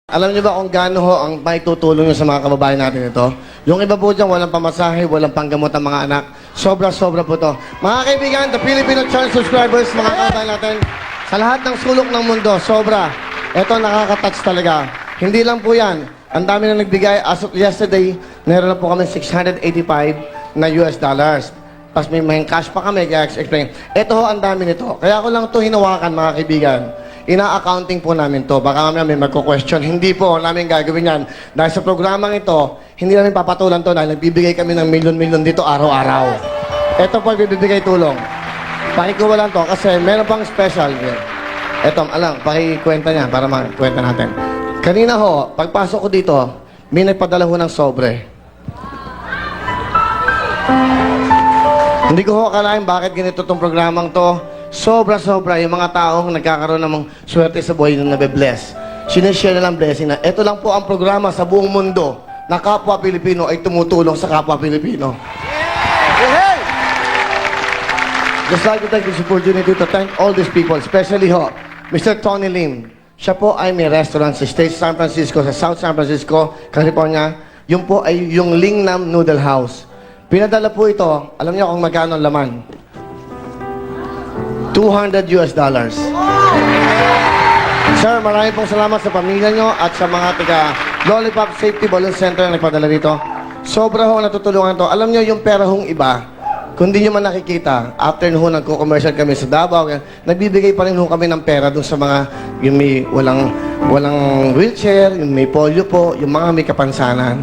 Alam niyo ba kung gaano ho ang maitutulong nyo sa mga kababayan natin ito? Yung iba po dyan, walang pamasahe, walang panggamot ang mga anak. Sobra-sobra po to. Mga kaibigan, the Filipino channel subscribers, mga kababayan natin, sa lahat ng sulok ng mundo, sobra. Ito nakaka-touch talaga. Hindi lang po yan. Ang dami na nagbigay. As of yesterday, meron na po kami 685 na US dollars. Tapos may cash pa kami, kaya explain. Ito ho, ang dami nito. Kaya ko lang to hinawakan, mga kaibigan. Ina-accounting po namin to. Baka mamaya may magko-question. Hindi po namin gagawin yan. Dahil sa programang ito, hindi namin papatulan to dahil nagbibigay kami ng milyon-milyon dito araw-araw. Ito po bibigay tulong. Pakikuha lang to kasi meron pang special. Ito, pakikwenta niya para makwenta natin. Kanina ho, pagpasok ko dito, may nagpadala ho ng sobre. Hindi ko ho akalain bakit ganito tong programang to. Sobra-sobra yung mga taong nagkakaroon ng swerte sa buhay na nabe-bless. Sinishare na lang blessing na ito lang po ang programa sa buong mundo na kapwa Pilipino ay tumutulong sa kapwa Pilipino. Hey! Just like to take this opportunity to thank all these people, especially ho, Mr. Tony Lim. Siya po ay may restaurant sa State San Francisco, sa South San Francisco, California. Yun po ay yung Lingnam Noodle House. Pinadala po ito, alam niyo kung magkano ang laman? $200 US. Sir, maraming pong salamat sa pamilya nyo at sa mga taga Lollipop Safety Balloon Center na nagpadala dito. Sobra ho natutulungan to. Alam nyo, yung pera hong iba, kung di nyo man nakikita, after ho nagko-commercial kami sa Davao, nagbibigay pa rin ho kami ng pera dun sa mga yung may walang wheelchair, yung may polio po, yung mga may kapansanan.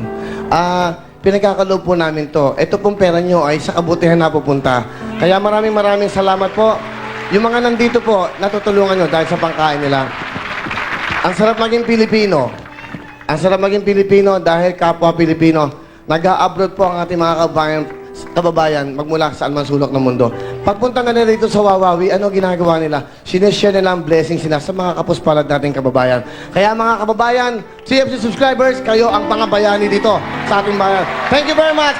Pinagkakaloob po namin to. Ito pong pera nyo ay sa kabutihan na pupunta. Kaya maraming salamat po. Yung mga nandito po, natutulungan nyo dahil sa pangkain nila. Ang sarap maging Pilipino. Ang sarap maging Pilipino dahil kapwa Pilipino. Nag-a-abroad po ang ating mga kababayan magmula sa anumang sulok ng mundo. Pagpunta na nila dito sa Wawawi, ano ginagawa nila? Sineshare nila ang blessings nila sa mga kapuspalad nating kababayan. Kaya mga kababayan, CFC subscribers, kayo ang pangabayani dito sa ating bayan. Thank you very much!